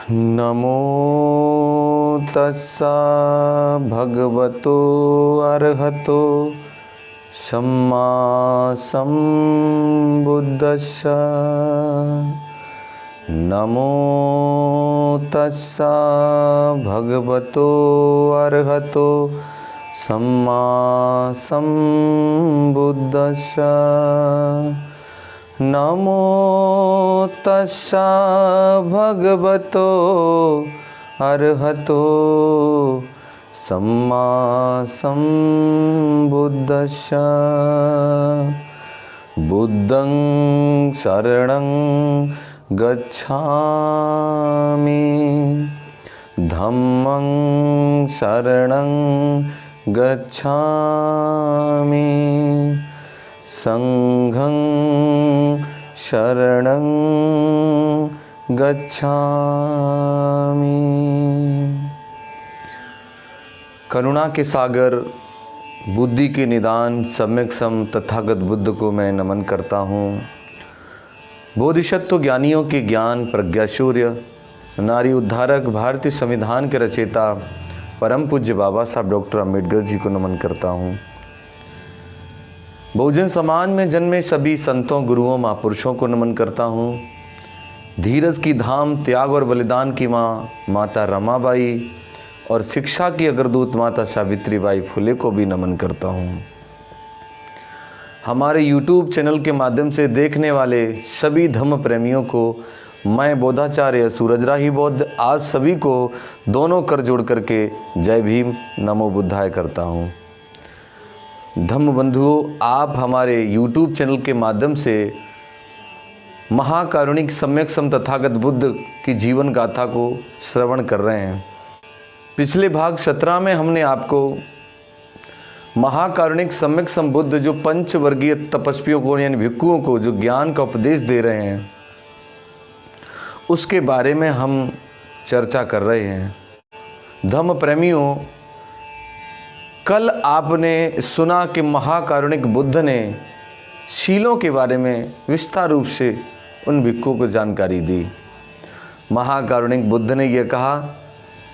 नमो तस्सा भगवतो अर्हतो सम्मा सम्बुद्धस्स। नमो तस्सा भगवतो अर्हतो सम्मा सम्बुद्धस्स। नमो तस्सा भगवतो अर्हतो सम्मा सम्बुद्धस्स। बुद्धं शरणं गच्छामि, धम्मं शरणं गच्छामि, संघं शरणं गच्छामि। करुणा के सागर, बुद्धि के निदान सम्यक सम तथागत बुद्ध को मैं नमन करता हूँ। बोधिसत्व ज्ञानियों के ज्ञान प्रज्ञा सूर्य, नारी उद्धारक, भारतीय संविधान के रचयिता परम पूज्य बाबा साहब डॉक्टर अम्बेडकर जी को नमन करता हूँ। बहुजन समाज में जन्मे सभी संतों, गुरुओं, महापुरुषों को नमन करता हूँ। धीरज की धाम, त्याग और बलिदान की माँ माता रमाबाई और शिक्षा की अग्रदूत माता सावित्रीबाई फुले को भी नमन करता हूँ। हमारे YouTube चैनल के माध्यम से देखने वाले सभी धम्म प्रेमियों को मैं बोधाचार्य सूरजराही बौद्ध आप सभी को दोनों कर जोड़ करके जय भीम नमो बुद्धाय करता हूँ। धम्म बंधुओं, आप हमारे YouTube चैनल के माध्यम से महाकारुणिक सम्यक सम तथागत बुद्ध की जीवन गाथा को श्रवण कर रहे हैं। पिछले भाग 17 में हमने आपको महाकारुणिक सम्यक सम बुद्ध जो पंचवर्गीय तपस्वियों को यानी भिक्षुओं को जो ज्ञान का उपदेश दे रहे हैं उसके बारे में हम चर्चा कर रहे हैं। धम्म प्रेमियों, कल आपने सुना कि महाकारुणिक बुद्ध ने शीलों के बारे में विस्तार रूप से उन भिक्षुओं को जानकारी दी। महाकारुणिक बुद्ध ने यह कहा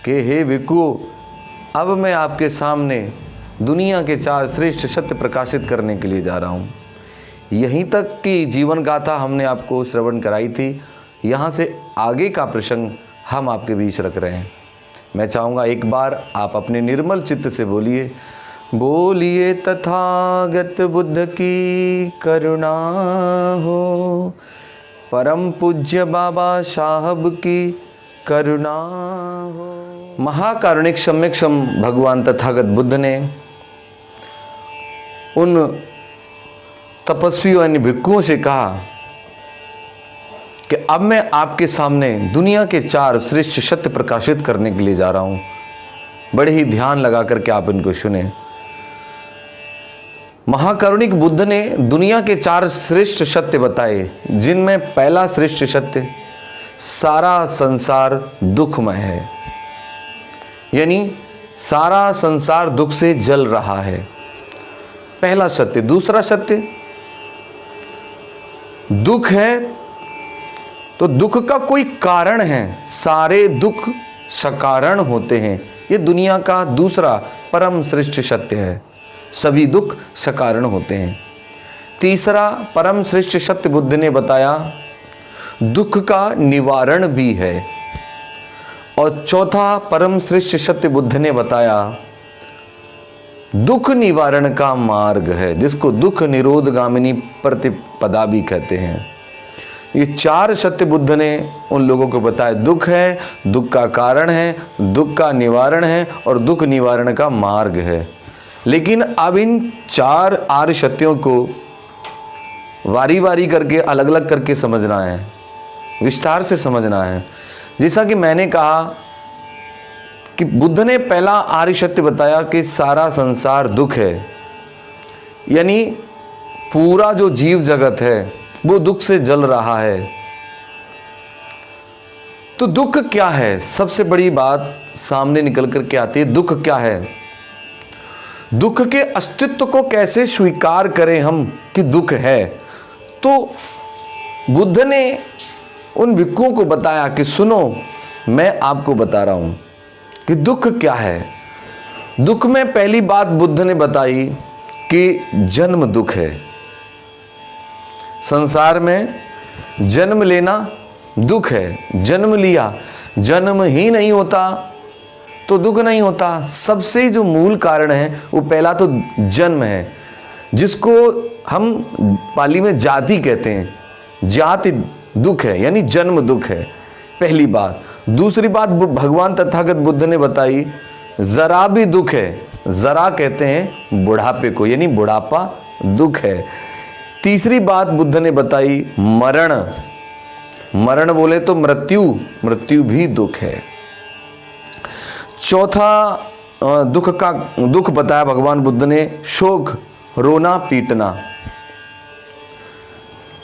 कि हे भिक्षुओं, अब मैं आपके सामने दुनिया के 4 श्रेष्ठ सत्य प्रकाशित करने के लिए जा रहा हूँ। यहीं तक की जीवन गाथा हमने आपको श्रवण कराई थी। यहाँ से आगे का प्रसंग हम आपके बीच रख रहे हैं। मैं चाहूँगा एक बार आप अपने निर्मल चित्त से बोलिए, बोलिए तथागत बुद्ध की करुणा हो, परम पूज्य बाबा साहब की करुणा हो। महाकारुणिक सम्यक सम भगवान तथागत बुद्ध ने उन तपस्वियों यानी भिक्षुओं से कहा कि अब मैं आपके सामने दुनिया के 4 श्रेष्ठ सत्य प्रकाशित करने के लिए जा रहा हूं। बड़े ही ध्यान लगा करके आप इनको सुने। महाकारुणिक बुद्ध ने दुनिया के 4 श्रेष्ठ सत्य बताए, जिनमें पहला श्रेष्ठ सत्य सारा संसार दुखमय है, यानी सारा संसार दुख से जल रहा है, पहला सत्य। दूसरा सत्य, दुख है तो दुख का कोई कारण है, सारे दुख सकारण होते हैं। ये दुनिया का दूसरा परम श्रेष्ठ सत्य है, सभी दुख सकारण होते हैं। तीसरा परम श्रेष्ठ सत्य बुद्ध ने बताया, दुख का निवारण भी है। और चौथा परम श्रेष्ठ सत्य बुद्ध ने बताया, दुख निवारण का मार्ग है, जिसको दुख निरोधगामिनी प्रतिपदा भी कहते हैं। ये 4 सत्य बुद्ध ने उन लोगों को बताया। दुख है, दुख का कारण है, दुख का निवारण है और दुख निवारण का मार्ग है। लेकिन अब इन 4 आर्य सत्यों को वारी वारी करके अलग अलग करके समझना है, विस्तार से समझना है। जैसा कि मैंने कहा कि बुद्ध ने पहला आर्य सत्य बताया कि सारा संसार दुख है, यानी पूरा जो जीव जगत है वो दुख से जल रहा है। तो दुख क्या है? सबसे बड़ी बात सामने निकल कर के आती है, दुख क्या है? दुख के अस्तित्व को कैसे स्वीकार करें हम कि दुख है? तो बुद्ध ने उन भिक्षुओं को बताया कि सुनो, मैं आपको बता रहा हूं कि दुख क्या है। दुख में पहली बात बुद्ध ने बताई कि जन्म दुख है। संसार में जन्म लेना दुख है। जन्म लिया, जन्म ही नहीं होता तो दुख नहीं होता। सबसे जो मूल कारण है वो पहला तो जन्म है, जिसको हम पाली में जाति कहते हैं। जाति दुख है, यानी जन्म दुख है, पहली बात। दूसरी बात भगवान तथागत बुद्ध ने बताई, जरा भी दुख है। जरा कहते हैं बुढ़ापे को, यानी बुढ़ापा दुख है। तीसरी बात बुद्ध ने बताई मरण। मरण बोले तो मृत्यु, मृत्यु भी दुख है। चौथा दुख बताया भगवान बुद्ध ने शोक, रोना पीटना।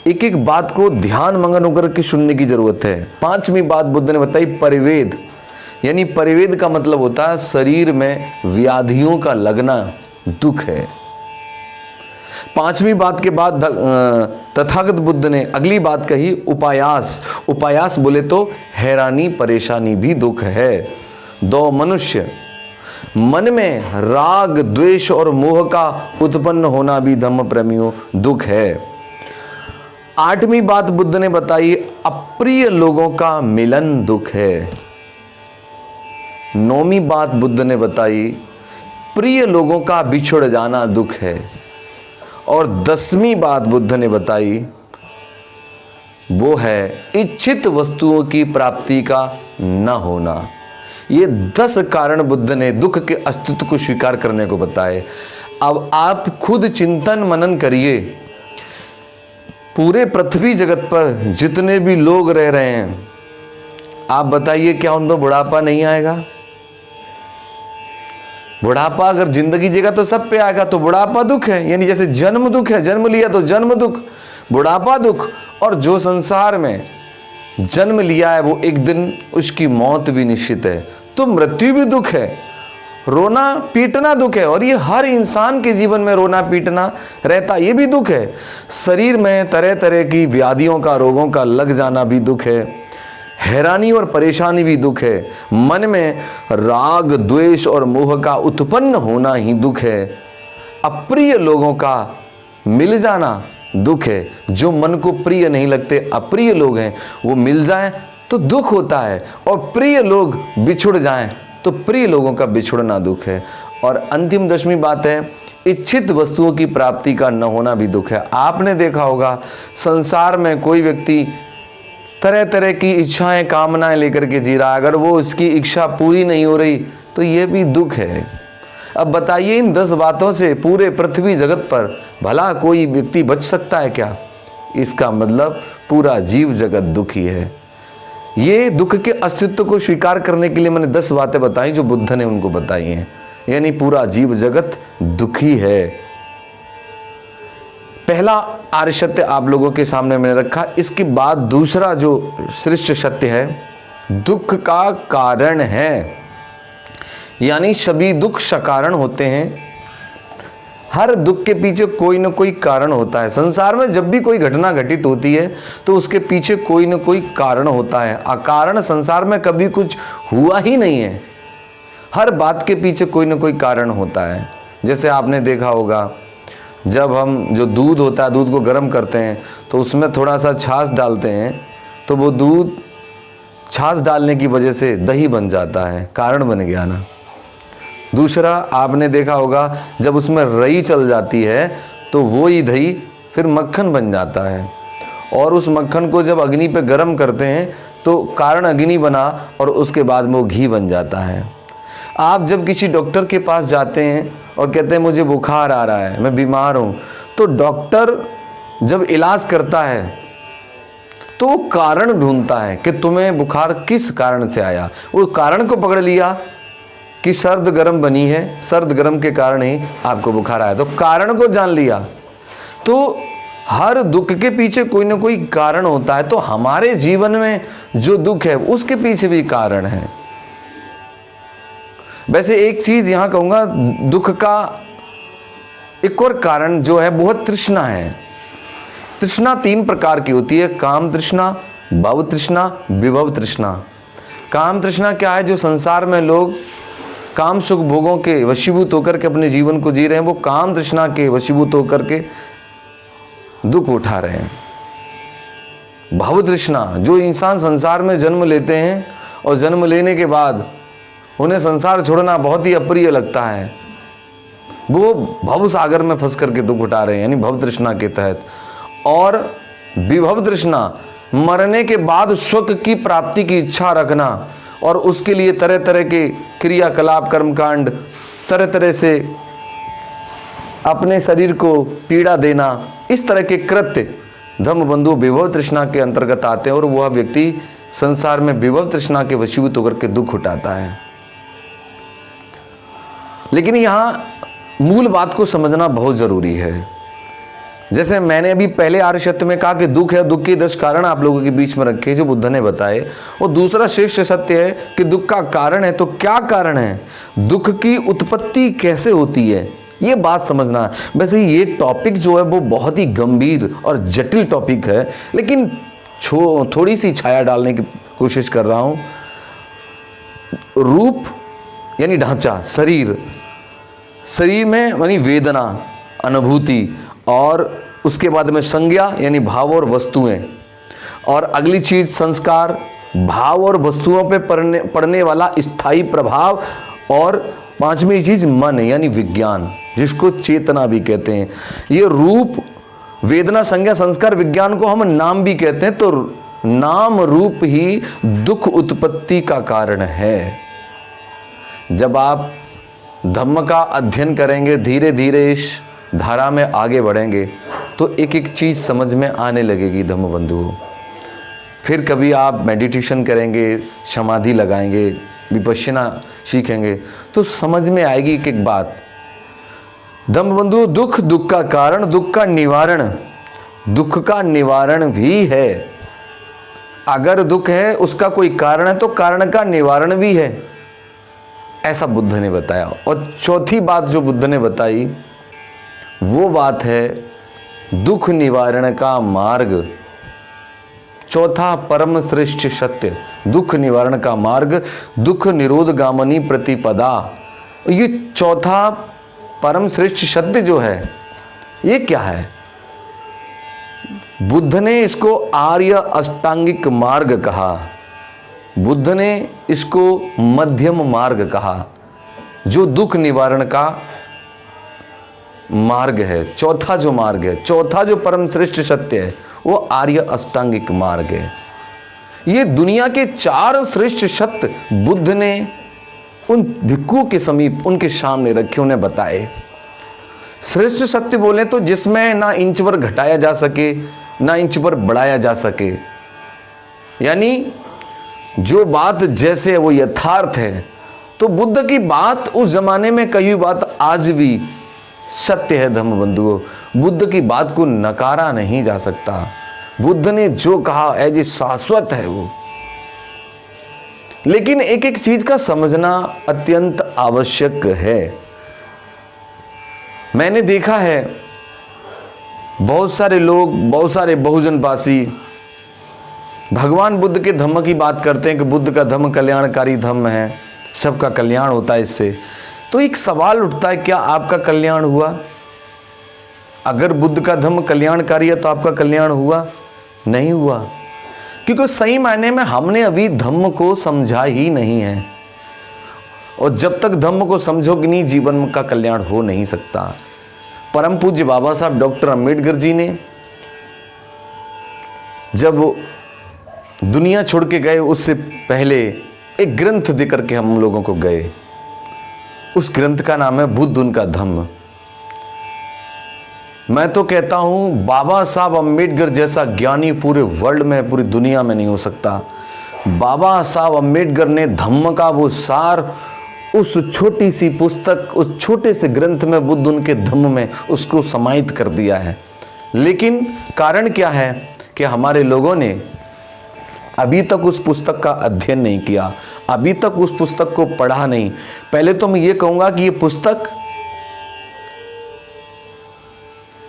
एक एक बात को ध्यान मगन होकर के सुनने की जरूरत है। पांचवी बात बुद्ध ने बताई परिवेद, यानी परिवेद का मतलब होता है शरीर में व्याधियों का लगना दुख है। पांचवी बात के बाद तथागत बुद्ध ने अगली बात कही उपायास। उपायास बोले तो हैरानी परेशानी भी दुख है। दो मनुष्य, मन में राग द्वेष और मोह का उत्पन्न होना भी धम्म प्रेमियों दुख है। आठवीं बात बुद्ध ने बताई अप्रिय लोगों का मिलन दुख है। नौवीं बात बुद्ध ने बताई प्रिय लोगों का बिछुड़ जाना दुख है। और 10वीं बात बुद्ध ने बताई वो है इच्छित वस्तुओं की प्राप्ति का न होना। ये 10 कारण बुद्ध ने दुख के अस्तित्व को स्वीकार करने को बताए। अब आप खुद चिंतन मनन करिए, पूरे पृथ्वी जगत पर जितने भी लोग रह रहे हैं, आप बताइए क्या उन पर बुढ़ापा नहीं आएगा? बुढ़ापा अगर जिंदगी जिएगा तो सब पे आएगा। तो बुढ़ापा दुख है, यानी जैसे जन्म दुख है, जन्म लिया तो जन्म दुख, बुढ़ापा दुख। और जो संसार में जन्म लिया है वो एक दिन उसकी मौत भी निश्चित है, तो मृत्यु भी दुख है, रोना पीटना दुख है। और ये हर इंसान के जीवन में रोना पीटना रहता, ये भी दुख है। शरीर में तरह तरह की व्याधियों का, रोगों का लग जाना भी दुख है। हैरानी और परेशानी भी दुख है। मन में राग द्वेष और मोह का उत्पन्न होना ही दुख है। अप्रिय लोगों का मिल जाना दुख है। जो मन को प्रिय नहीं लगते, अप्रिय लोग हैं, वो मिल जाएं तो दुख होता है, और प्रिय लोग बिछुड़ जाएं तो प्रिय लोगों का बिछुड़ना दुख है। और अंतिम 10वीं बात है इच्छित वस्तुओं की प्राप्ति का न होना भी दुख है। आपने देखा होगा संसार में कोई व्यक्ति तरह तरह की इच्छाएं कामनाएं लेकर के जी रहा है, अगर वो उसकी इच्छा पूरी नहीं हो रही तो ये भी दुख है। अब बताइए इन 10 बातों से पूरे पृथ्वी जगत पर भला कोई व्यक्ति बच सकता है क्या? इसका मतलब पूरा जीव जगत दुखी है। ये दुख के अस्तित्व को स्वीकार करने के लिए मैंने 10 बातें बताई जो बुद्ध ने उनको बताई हैं, यानी पूरा जीव जगत दुखी है। पहला आर्य सत्य आप लोगों के सामने मैंने रखा। इसके बाद दूसरा जो श्रेष्ठ सत्य है, दुख का कारण है, यानी सभी दुख सकारण होते हैं। हर दुख के पीछे कोई न कोई कारण होता है। संसार में जब भी कोई घटना घटित होती है तो उसके पीछे कोई न कोई कारण होता है। अकारण संसार में कभी कुछ हुआ ही नहीं है। हर बात के पीछे कोई न कोई कारण होता है। जैसे आपने देखा होगा जब हम जो दूध होता है, दूध को गर्म करते हैं तो उसमें थोड़ा सा छाछ डालते हैं, तो वो दूध छाछ डालने की वजह से दही बन जाता है, कारण बन गया ना। दूसरा आपने देखा होगा जब उसमें रई चल जाती है तो वो ही दही फिर मक्खन बन जाता है, और उस मक्खन को जब अग्नि पे गर्म करते हैं तो कारण अग्नि बना और उसके बाद में वो घी बन जाता है। आप जब किसी डॉक्टर के पास जाते हैं और कहते हैं मुझे बुखार आ रहा है, मैं बीमार हूँ, तो डॉक्टर जब इलाज करता है तो वो कारण ढूंढता है कि तुम्हें बुखार किस कारण से आया। वो कारण को पकड़ लिया कि सर्द गर्म बनी है, सर्द गर्म के कारण ही आपको बुखार आया, तो कारण को जान लिया। तो हर दुख के पीछे कोई ना कोई कारण होता है। तो हमारे जीवन में जो दुख है उसके पीछे भी कारण है। वैसे एक चीज यहां कहूंगा, दुख का एक और कारण जो है बहुत तृष्णा है। तृष्णा 3 प्रकार की होती है, काम तृष्णा, भव तृष्णा, विभव तृष्णा। काम तृष्णा क्या है? जो संसार में लोग काम सुख भोगों के वशीभूत होकर के अपने जीवन को जी रहे हैं, वो काम तृष्णा के वशीभूत होकर के दुख उठा रहे हैं। भव तृष्णा, जो इंसान संसार में जन्म लेते हैं और जन्म लेने के बाद उन्हें संसार छोड़ना बहुत ही अप्रिय लगता है, वो भव सागर में फंस करके दुख उठा रहे हैं, यानी भव तृष्णा के तहत। और विभव तृष्णा, मरने के बाद सुख की प्राप्ति की इच्छा रखना और उसके लिए तरह तरह के क्रियाकलाप कर्मकांड, तरह तरह से अपने शरीर को पीड़ा देना, इस तरह के कृत्य धम्म बंधु विभव तृष्णा के अंतर्गत आते हैं और वह व्यक्ति संसार में विभव तृष्णा के वशीभूत होकर के दुख उठाता है। लेकिन यहाँ मूल बात को समझना बहुत जरूरी है। जैसे मैंने अभी पहले आर्य सत्य में कहा कि दुख है, दुख के 10 कारण आप लोगों के बीच में रखे जो बुद्ध ने बताए, और दूसरा श्रेष्ठ सत्य है कि दुख का कारण है। तो क्या कारण है, दुख की उत्पत्ति कैसे होती है, ये बात समझना है। वैसे ये टॉपिक जो है वो बहुत ही गंभीर और जटिल टॉपिक है, लेकिन थोड़ी सी छाया डालने की कोशिश कर रहा हूँ। रूप यानी ढांचा, शरीर में यानी वेदना, अनुभूति, और उसके बाद में संज्ञा यानी भाव और वस्तुएं, और अगली चीज संस्कार, भाव और वस्तुओं पे पड़ने वाला स्थायी प्रभाव, और पांचवी चीज मन यानी विज्ञान, जिसको चेतना भी कहते हैं। ये रूप, वेदना, संज्ञा, संस्कार, विज्ञान को हम नाम भी कहते हैं। तो नाम रूप ही दुख उत्पत्ति का कारण है। जब आप धम्म का अध्ययन करेंगे, धीरे धीरे इस धारा में आगे बढ़ेंगे, तो एक एक चीज समझ में आने लगेगी धम्म बंधुओं। फिर कभी आप मेडिटेशन करेंगे, समाधि लगाएंगे, विपश्यना सीखेंगे, तो समझ में आएगी एक एक बात। धम्म बंधुओं, दुख, दुख का कारण, दुख का निवारण, दुख का निवारण भी है। अगर दुख है, उसका कोई कारण है, तो कारण का निवारण भी है, ऐसा बुद्ध ने बताया। और चौथी बात जो बुद्ध ने बताई वो बात है दुख निवारण का मार्ग। चौथा परम श्रेष्ठ सत्य, दुख निवारण का मार्ग, दुख निरोध गामनी प्रतिपदा। ये चौथा परम श्रेष्ठ सत्य जो है, ये क्या है? बुद्ध ने इसको आर्य अष्टांगिक मार्ग कहा, बुद्ध ने इसको मध्यम मार्ग कहा, जो दुख निवारण का मार्ग है। चौथा जो मार्ग है, चौथा जो परम श्रेष्ठ सत्य है, वो आर्य अष्टांगिक मार्ग है। ये दुनिया के 4 श्रेष्ठ सत्य बुद्ध ने उन भिक्षुओं के समीप, उनके सामने रखे, उन्हें बताए। श्रेष्ठ सत्य बोले तो जिसमें ना इंच पर घटाया जा सके, ना इंच पर बढ़ाया जा सके, यानी जो बात जैसे है वो यथार्थ है। तो बुद्ध की बात उस जमाने में कही बात आज भी सत्य है धम्म बंधुओं। बुद्ध की बात को नकारा नहीं जा सकता। बुद्ध ने जो कहा है जी शाश्वत है वो। लेकिन एक एक चीज का समझना अत्यंत आवश्यक है। मैंने देखा है बहुत सारे लोग, बहुत सारे बहुजनवासी भगवान बुद्ध के धम्म की बात करते हैं कि बुद्ध का धम्म कल्याणकारी धम्म है, सबका कल्याण होता है इससे। तो एक सवाल उठता है, क्या आपका कल्याण हुआ? अगर बुद्ध का धम्म कल्याणकारी है तो आपका कल्याण हुआ? नहीं हुआ, क्योंकि सही मायने में हमने अभी धम्म को समझा ही नहीं है। और जब तक धम्म को समझोगे नहीं, जीवन का कल्याण हो नहीं सकता। परम पूज्य बाबा साहब डॉक्टर अंबेडकर जी ने जब दुनिया छोड़ के गए, उससे पहले एक ग्रंथ देकर के हम लोगों को गए। उस ग्रंथ का नाम है बुद्ध उनका धम्म। मैं तो कहता हूं बाबा साहब अंबेडकर जैसा ज्ञानी पूरे वर्ल्ड में, पूरी दुनिया में नहीं हो सकता। बाबा साहब अंबेडकर ने धम्म का वो सार उस छोटी सी पुस्तक, उस छोटे से ग्रंथ में, बुद्ध उनके धम्म में उसको समाहित कर दिया है। लेकिन कारण क्या है कि हमारे लोगों ने अभी तक उस पुस्तक का अध्ययन नहीं किया, अभी तक उस पुस्तक को पढ़ा नहीं। पहले तो मैं ये कहूंगा कि ये पुस्तक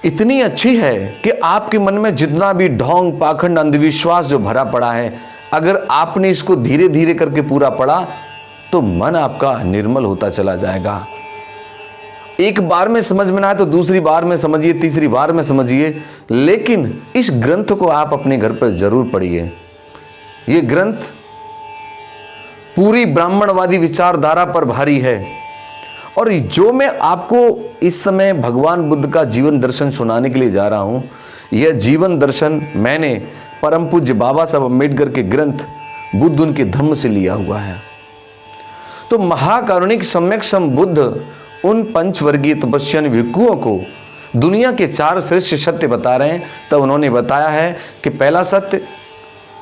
इतनी अच्छी है कि आपके मन में जितना भी ढोंग, पाखंड, अंधविश्वास जो भरा पड़ा है, अगर आपने इसको धीरे धीरे करके पूरा पढ़ा तो मन आपका निर्मल होता चला जाएगा। एक बार में समझ में ना आए तो दूसरी बार में समझिए, तीसरी बार में समझिए, लेकिन इस ग्रंथ को आप अपने घर पर जरूर पढ़िए। ये ग्रंथ पूरी ब्राह्मणवादी विचारधारा पर भारी है और जो मैं आपको इस समय भगवान बुद्ध का जीवन दर्शन सुनाने के लिए जा रहा हूं, यह जीवन दर्शन मैंने परम पूज्य बाबा साहब अम्बेडकर के ग्रंथ बुद्ध उनके धम्म से लिया हुआ है। तो महाकारुणिक सम्यक सम बुद्ध उन पंचवर्गीय तपस्या भिक्षुओं को दुनिया के 4 श्रेष्ठ सत्य बता रहे हैं। तब उन्होंने बताया है कि पहला सत्य,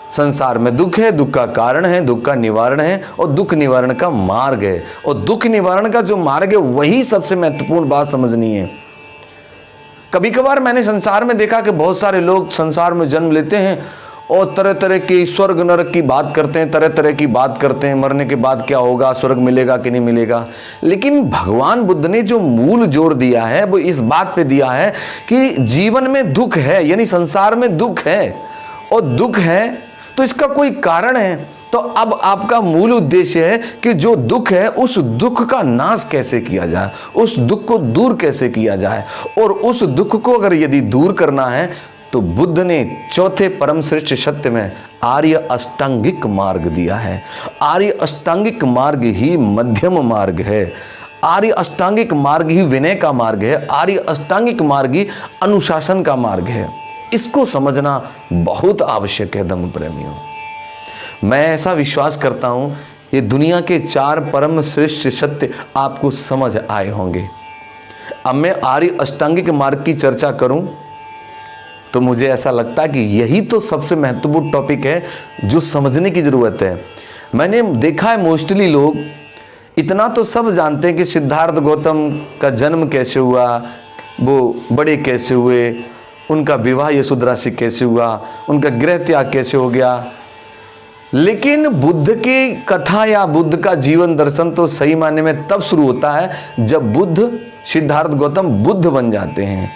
संसार में दुख है, दुख का कारण है, दुख का निवारण है और दुख निवारण का मार्ग है। और दुख निवारण का जो मार्ग है वही सबसे महत्वपूर्ण बात समझनी है। कभी कभार मैंने संसार में देखा कि बहुत सारे लोग संसार में जन्म लेते हैं और तरह तरह की स्वर्ग नरक की बात करते हैं, तरह तरह की बात करते हैं, मरने के बाद क्या होगा, स्वर्ग मिलेगा कि नहीं मिलेगा। लेकिन भगवान बुद्ध ने जो मूल जोर दिया है वो इस बात पे दिया है कि जीवन में दुख है, यानी संसार में दुख है और दुख है तो इसका कोई कारण है। तो अब आपका मूल उद्देश्य है कि जो दुख है उस दुख का नाश कैसे किया जाए, उस दुख को दूर कैसे किया जाए। और उस दुख को अगर यदि दूर करना है तो बुद्ध ने चौथे परम श्रेष्ठ सत्य में आर्य अष्टांगिक मार्ग दिया है। आर्य अष्टांगिक मार्ग ही मध्यम मार्ग है, आर्य अष्टांगिक मार्ग ही विनय का मार्ग है, आर्य अष्टांगिक मार्ग ही अनुशासन का मार्ग है। इसको समझना बहुत आवश्यक है धम्म प्रेमियों। मैं ऐसा विश्वास करता हूं ये दुनिया के 4 परम श्रेष्ठ सत्य आपको समझ आए होंगे। अब मैं आर्य अष्टांगिक मार्ग की चर्चा करूं तो मुझे ऐसा लगता है कि यही तो सबसे महत्वपूर्ण टॉपिक है जो समझने की जरूरत है। मैंने देखा है मोस्टली लोग इतना तो सब जानते हैं कि सिद्धार्थ गौतम का जन्म कैसे हुआ, वो बड़े कैसे हुए, उनका विवाह यशोधरा से कैसे हुआ, उनका गृह त्याग कैसे हो गया। लेकिन बुद्ध की कथा या बुद्ध का जीवन दर्शन तो सही मायने में तब शुरू होता है जब बुद्ध, सिद्धार्थ गौतम बुद्ध बन जाते हैं।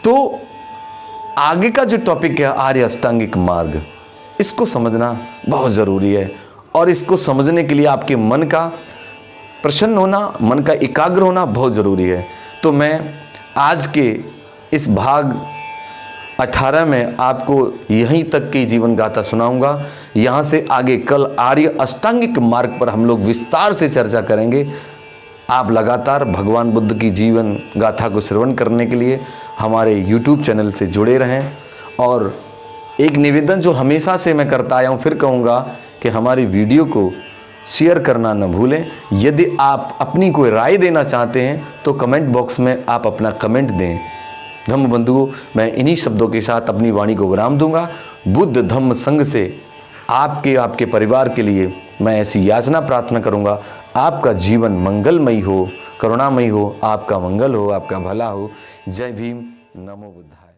तो आगे का जो टॉपिक है आर्य अष्टांगिक मार्ग, इसको समझना बहुत ज़रूरी है। और इसको समझने के लिए आपके मन का प्रसन्न होना, मन का एकाग्र होना बहुत ज़रूरी है। तो मैं आज के इस भाग 18 में आपको यहीं तक की जीवन गाथा सुनाऊंगा। यहाँ से आगे कल आर्य अष्टांगिक मार्ग पर हम लोग विस्तार से चर्चा करेंगे। आप लगातार भगवान बुद्ध की जीवन गाथा को श्रवण करने के लिए हमारे YouTube चैनल से जुड़े रहें। और एक निवेदन जो हमेशा से मैं करता आया हूँ, फिर कहूँगा कि हमारी वीडियो को शेयर करना न भूलें। यदि आप अपनी कोई राय देना चाहते हैं तो कमेंट बॉक्स में आप अपना कमेंट दें। धम्म बंधुओं, मैं इन्हीं शब्दों के साथ अपनी वाणी को विराम दूंगा। बुद्ध धम्म संघ से आपके परिवार के लिए मैं ऐसी याचना प्रार्थना करूंगा, आपका जीवन मंगलमयी हो, करुणामयी हो, आपका मंगल हो, आपका भला हो। जय भीम, नमो बुद्धाय।